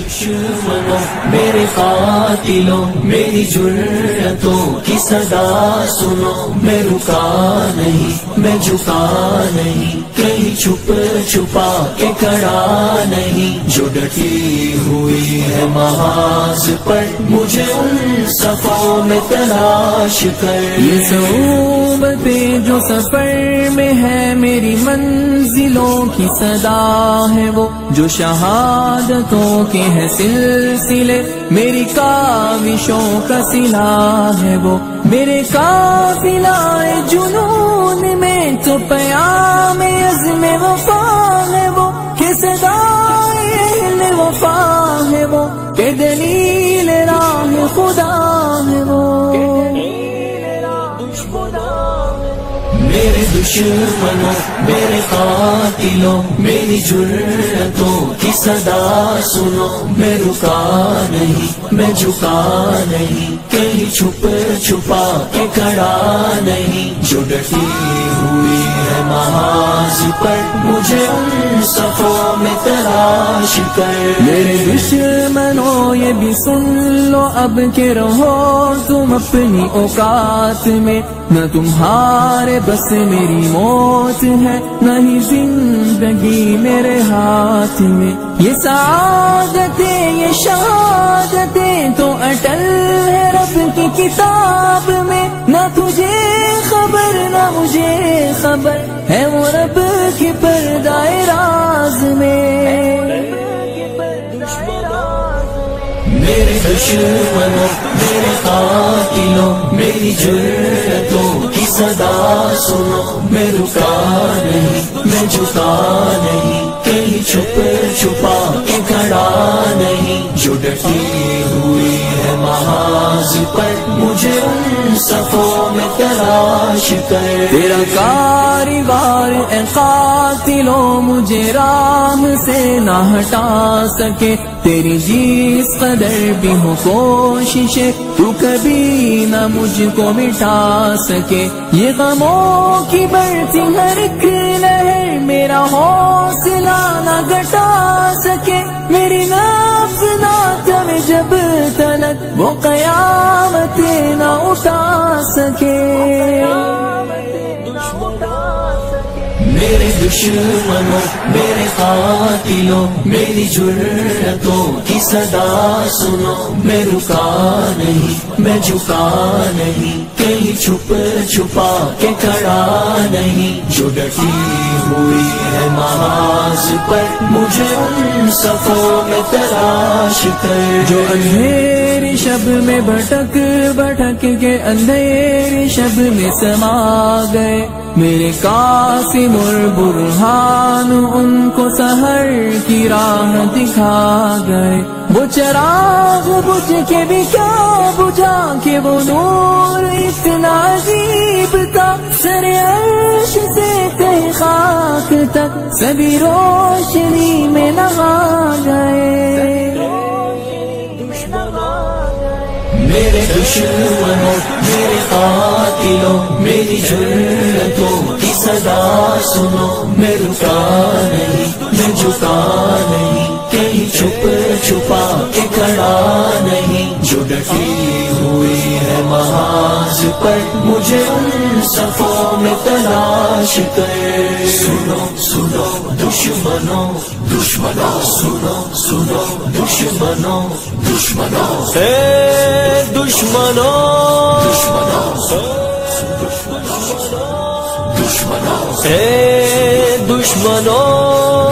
دشمنوں میرے قاتلوں میری جرأتوں کی صدا سنو، میں رکا نہیں میں جھکا نہیں، کہیں چھپ چھپا کے کھڑا نہیں، جو ڈٹی ہوئی ہے محاذ پر مجھے ان صفوں میں تلاش کر۔ یہ صحبتیں جو سفر میں ہے میری منزلوں کی صدا ہے وہ، جو شہادتوں کے ہے سلسلے میری کاوشوں کا سلاح ہے وہ، میرے قافلہ جنون میں تو پیام عزم وفا ہے وہ، کہ صدائے اہل وفا ہے وہ، کہ دلیل راہ خدا ہے وہ۔ میرے دشمنوں میرے قاتلوں میری جرأتوں کی صدا سنو، میں رکا نہیں میں جھکا نہیں، کہیں چھپ چھپا کے کھڑا نہیں، جو ڈٹی ہوئی ہے محاذ پر مجھے ان صفوں میں تلاش کر۔ میرے دشمنوں یہ بھی سن لو اب کہ رہو تم اپنی اوقات میں، نہ تمہارے بس میری موت ہے، نہ ہی زندگی میرے ہاتھ میں، یہ سعادتیں یہ شہادتیں تو اٹل ہے رب کی کتاب میں، نہ تجھے خبر نہ مجھے خبر ہے وہ رب کے پردہ راز میں۔ میرے دشمنوں میرے قاتلوں میری جرأتوں کی صدا سنو، میں رکا نہیں میں جھکا نہیں، کہیں چھپ چھپا کے کھڑا نہیں، جو ڈٹی ہوئی ہے محاذ پر مجھے ان صفوں میں تلاش کر۔ تیرا کاروبار اے قاتلوں مجھے راہ سے نہ ہٹا سکے، تیری جس قدر بھی ہو کوششیں تو کبھی نہ مجھ کو مٹا سکے، یہ غموں کی بڑھتی ہر ایک لہر میرا حوصلہ نہ گھٹا سکے، میری نفس نہ تھمے جب تلک وہ قیامتیں نہ اٹھا سکے۔ میرے دشمنوں میرے قاتلوں میری جرأتوں کی صدا سنو، میں رکا نہیں میں جھکا نہیں، کہیں چھپ چھپا کے کھڑا نہیں، جو ڈٹی ہوئی ہے محاذ پر مجھے ان صفوں میں تلاش کر۔ جو اندھیری شب میں بھٹک بھٹک کے اندھیری شب میں سما گئے، میرے قاسم اور برہان ان کو سحر کی راہ دکھا گئے، وہ چراغ بجھ کے بھی کیا بجھا کہ وہ نور اتنا عجیب تھا، سر عرش سے تہ خاک تک سبھی روشنی میں نہا گئے۔ میرے دشمنوں میرے قاتلوں میری جرأتوں کی صدا سنو، میں رکا نہیں میں جھکا نہیں، کہیں چھپ چھپا کے کھڑا نہیں، جو ڈٹی ہوئی ہے محاذ پر مجھے ان صفوں میں تلاش کر۔ سنو سنو دشمنوں دشمنوں سنو سنو دشمنوں دشمنوں اے دشمنوں دشمنوں اے دشمنوں